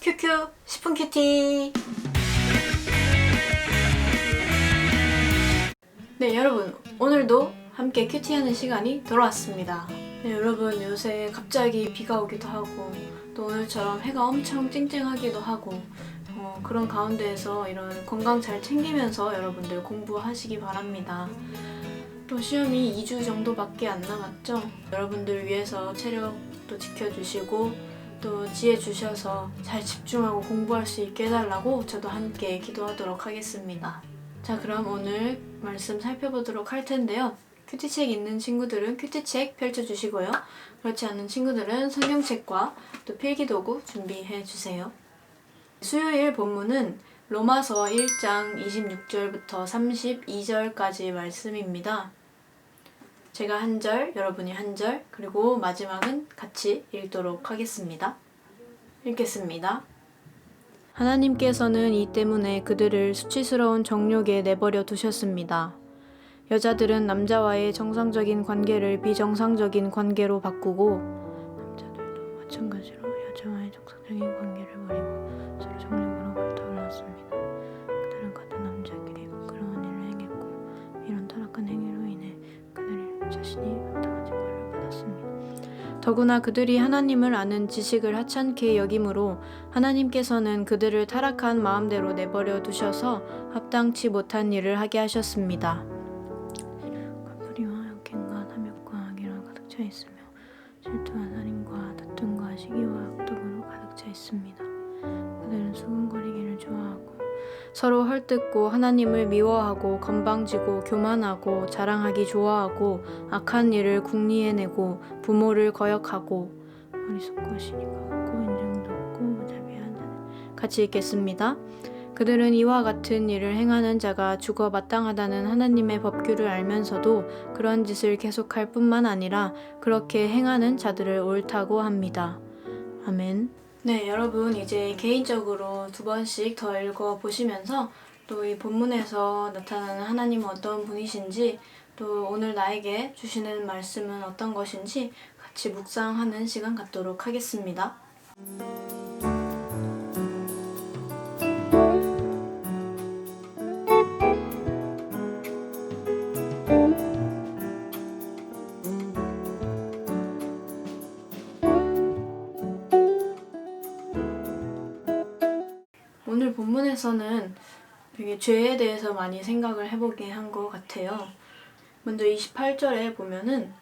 큐큐 10분 큐티. 네, 여러분 오늘도 함께 큐티하는 시간이 돌아왔습니다. 네, 여러분 요새 갑자기 비가 오기도 하고 또 오늘처럼 해가 엄청 쨍쨍하기도 하고 그런 가운데에서 이런 건강 잘 챙기면서 여러분들 공부하시기 바랍니다. 또 시험이 2주 정도밖에 안 남았죠? 여러분들 위해서 체력도 지켜주시고 또 지혜 주셔서 잘 집중하고 공부할 수 있게 해달라고 저도 함께 기도하도록 하겠습니다. 자, 그럼 오늘 말씀 살펴보도록 할 텐데요. 큐티책 있는 친구들은 큐티책 펼쳐주시고요. 그렇지 않은 친구들은 성경책과 또 필기도구 준비해주세요. 수요일 본문은 로마서 1장 26절부터 32절까지 말씀입니다. 제가 한 절, 여러분이 한 절, 그리고 마지막은 같이 읽도록 하겠습니다. 읽겠습니다. 하나님께서는 이 때문에 그들을 수치스러운 정욕에 내버려 두셨습니다. 여자들은 남자와의 정상적인 관계를 비정상적인 관계로 바꾸고 남자들도 마찬가지로 여자와의 정상적인 관계를 버리고 서로 정욕으로 불타올랐습니다. 그들은 같은 남자에게 부끄러운 일을 행했고 이런 타락한 행위로 인해 그들이 자신이 마땅하지 벌을 받았습니다. 더구나 그들이 하나님을 아는 지식을 하찮게 여김으로 하나님께서는 그들을 타락한 마음대로 내버려 두셔서 합당치 못한 일을 하게 하셨습니다. 불의와 역행과 탐욕과 악이라 가득 차 있으며 질투와 살인과 다툼과 시기와 악독으로 가득 차 있습니다. 그들은 수군거리기를 좋아하고 서로 헐뜯고 하나님을 미워하고 건방지고 교만하고 자랑하기 좋아하고 악한 일을 궁리해내고 부모를 거역하고 어리석고 시니가 없고 인정도 없고 무자비한 자들. 같이 읽겠습니다. 그들은 이와 같은 일을 행하는 자가 죽어 마땅하다는 하나님의 법규를 알면서도 그런 짓을 계속할 뿐만 아니라 그렇게 행하는 자들을 옳다고 합니다. 아멘. 네, 여러분 이제 개인적으로 2번씩 더 읽어보시면서 또 이 본문에서 나타나는 하나님은 어떤 분이신지 또 오늘 나에게 주시는 말씀은 어떤 것인지 같이 묵상하는 시간 갖도록 하겠습니다. 오늘 본문에서는 되게 죄에 대해서 많이 생각을 해보게 한 것 같아요. 먼저 28절에 보면은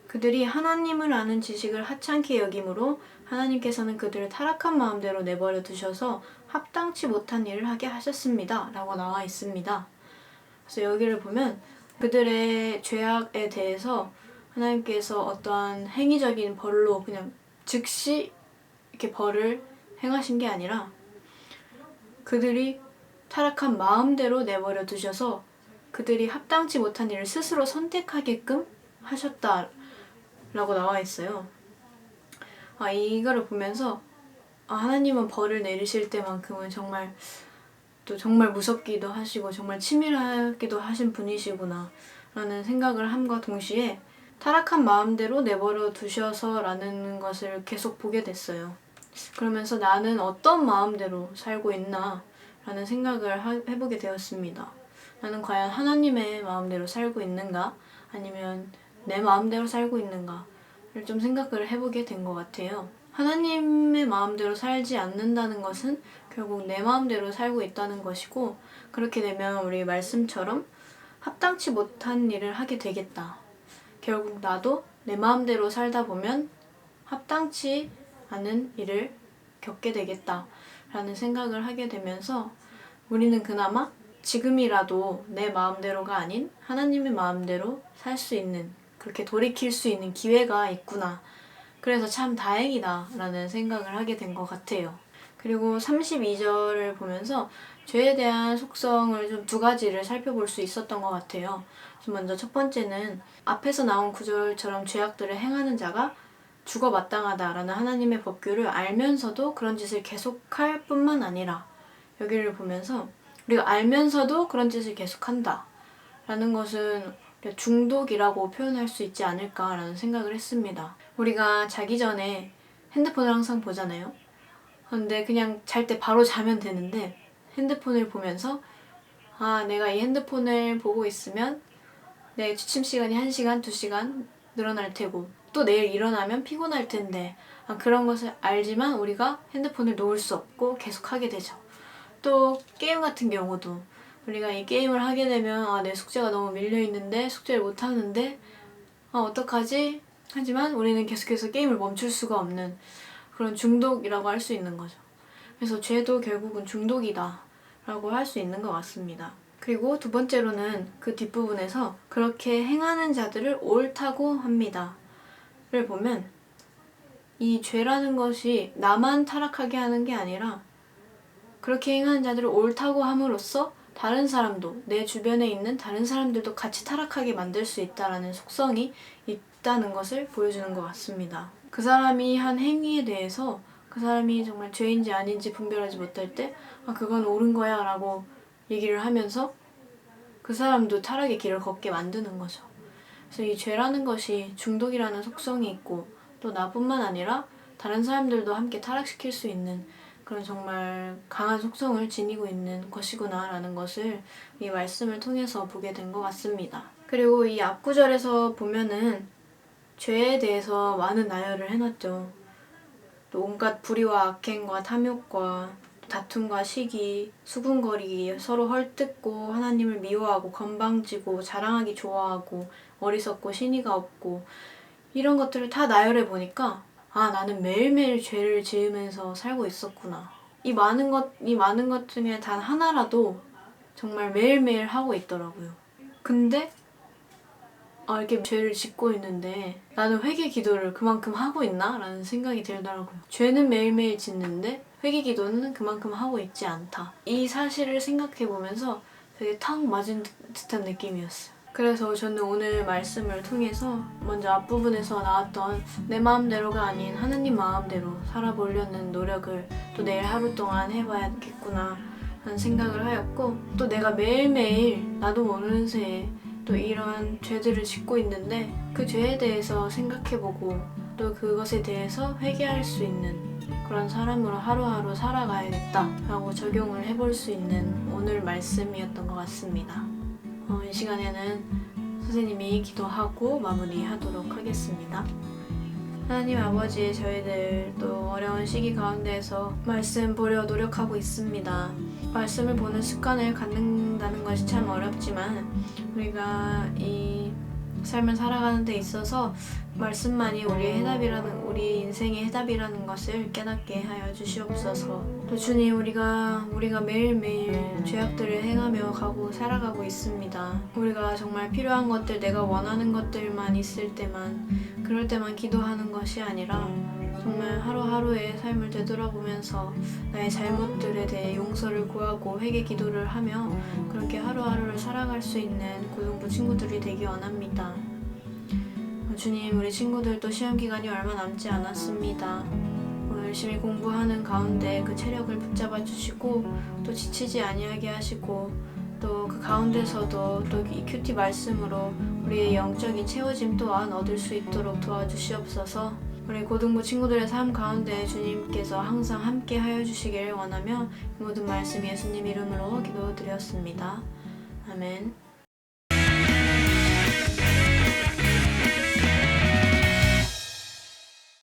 그들이 하나님을 아는 지식을 하찮게 여김으로 하나님께서는 그들을 타락한 마음대로 내버려 두셔서 합당치 못한 일을 하게 하셨습니다. 라고 나와 있습니다. 그래서 여기를 보면 그들의 죄악에 대해서 하나님께서 어떠한 행위적인 벌로 그냥 즉시 이렇게 벌을 행하신 게 아니라 그들이 타락한 마음대로 내버려 두셔서 그들이 합당치 못한 일을 스스로 선택하게끔 하셨다라고 나와 있어요. 이거를 보면서 하나님은 벌을 내리실 때만큼은 정말 또 정말 무섭기도 하시고 정말 치밀하기도 하신 분이시구나 라는 생각을 함과 동시에 타락한 마음대로 내버려 두셔서라는 것을 계속 보게 됐어요. 그러면서 나는 어떤 마음대로 살고 있나 라는 생각을 해보게 되었습니다. 나는 과연 하나님의 마음대로 살고 있는가 아니면 내 마음대로 살고 있는가를 좀 생각을 해보게 된 것 같아요. 하나님의 마음대로 살지 않는다는 것은 결국 내 마음대로 살고 있다는 것이고 그렇게 되면 우리 말씀처럼 합당치 못한 일을 하게 되겠다. 결국 나도 내 마음대로 살다 보면 합당치 않은 일을 겪게 되겠다 라는 생각을 하게 되면서 우리는 그나마 지금이라도 내 마음대로가 아닌 하나님의 마음대로 살 수 있는 그렇게 돌이킬 수 있는 기회가 있구나. 그래서 참 다행이다 라는 생각을 하게 된 것 같아요. 그리고 32절을 보면서 죄에 대한 속성을 좀 2가지를 살펴볼 수 있었던 것 같아요. 먼저 첫 번째는 앞에서 나온 구절처럼 죄악들을 행하는 자가 죽어 마땅하다라는 하나님의 법규를 알면서도 그런 짓을 계속할 뿐만 아니라 여기를 보면서 우리가 알면서도 그런 짓을 계속한다 라는 것은 중독이라고 표현할 수 있지 않을까라는 생각을 했습니다. 우리가 자기 전에 핸드폰을 항상 보잖아요. 근데 그냥 잘 때 바로 자면 되는데 핸드폰을 보면서 내가 이 핸드폰을 보고 있으면 내 취침 시간이 1시간, 2시간 늘어날 테고 또 내일 일어나면 피곤할 텐데 그런 것을 알지만 우리가 핸드폰을 놓을 수 없고 계속 하게 되죠. 또 게임 같은 경우도 우리가 이 게임을 하게 되면 내 숙제가 너무 밀려있는데 숙제를 못하는데 어떡하지? 하지만 우리는 계속해서 게임을 멈출 수가 없는 그런 중독이라고 할 수 있는 거죠. 그래서 죄도 결국은 중독이다 라고 할 수 있는 것 같습니다. 그리고 두 번째로는 그 뒷부분에서 그렇게 행하는 자들을 옳다고 합니다 를 보면 이 죄라는 것이 나만 타락하게 하는 게 아니라 그렇게 행하는 자들을 옳다고 함으로써 다른 사람도, 내 주변에 있는 다른 사람들도 같이 타락하게 만들 수 있다는 속성이 있다는 것을 보여주는 것 같습니다. 그 사람이 한 행위에 대해서 그 사람이 정말 죄인지 아닌지 분별하지 못할 때 그건 옳은 거야 라고 얘기를 하면서 그 사람도 타락의 길을 걷게 만드는 거죠. 그래서 이 죄라는 것이 중독이라는 속성이 있고 또 나뿐만 아니라 다른 사람들도 함께 타락시킬 수 있는 그런 정말 강한 속성을 지니고 있는 것이구나 라는 것을 이 말씀을 통해서 보게 된 것 같습니다. 그리고 이 앞구절에서 보면은 죄에 대해서 많은 나열을 해놨죠. 또 온갖 불의와 악행과 탐욕과 다툼과 시기, 수군거리기, 서로 헐뜯고 하나님을 미워하고 건방지고 자랑하기 좋아하고 어리석고 신의가 없고 이런 것들을 다 나열해 보니까 나는 매일매일 죄를 지으면서 살고 있었구나. 이 많은 것 중에 단 하나라도 정말 매일매일 하고 있더라고요. 근데 이렇게 죄를 짓고 있는데 나는 회개 기도를 그만큼 하고 있나? 라는 생각이 들더라고요. 죄는 매일매일 짓는데 회개 기도는 그만큼 하고 있지 않다. 이 사실을 생각해보면서 되게 탁 맞은 듯한 느낌이었어요. 그래서 저는 오늘 말씀을 통해서 먼저 앞부분에서 나왔던 내 마음대로가 아닌 하나님 마음대로 살아보려는 노력을 또 내일 하루 동안 해봐야겠구나 라는 생각을 하였고 또 내가 매일매일 나도 모르는 새에 또 이러한 죄들을 짓고 있는데 그 죄에 대해서 생각해보고 또 그것에 대해서 회개할 수 있는 그런 사람으로 하루하루 살아가야겠다 라고 적용을 해볼 수 있는 오늘 말씀이었던 것 같습니다. 이 시간에는 선생님이 기도하고 마무리하도록 하겠습니다. 하나님 아버지, 저희들 또 어려운 시기 가운데에서 말씀 보려 노력하고 있습니다. 말씀을 보는 습관을 갖는다는 것이 참 어렵지만 우리가 이 삶을 살아가는 데 있어서 말씀만이 우리 인생의 해답이라는 것을 깨닫게 하여 주시옵소서. 또 주님, 우리가 매일매일 죄악들을 행하며 살아가고 있습니다. 우리가 정말 필요한 것들, 내가 원하는 것들만 있을 때만, 그럴 때만 기도하는 것이 아니라 정말 하루하루의 삶을 되돌아보면서 나의 잘못들에 대해 용서를 구하고 회개 기도를 하며 그렇게 하루하루를 살아갈 수 있는 고등부 친구들이 되기 원합니다. 주님, 우리 친구들도 시험기간이 얼마 남지 않았습니다. 열심히 공부하는 가운데 그 체력을 붙잡아 주시고 또 지치지 아니하게 하시고 또 그 가운데서도 또 이 큐티 말씀으로 우리의 영적인 채워짐 또한 얻을 수 있도록 도와주시옵소서. 우리 고등부 친구들의 삶 가운데 주님께서 항상 함께 하여 주시기를 원하며 모든 말씀 예수님 이름으로 기도드렸습니다. 아멘.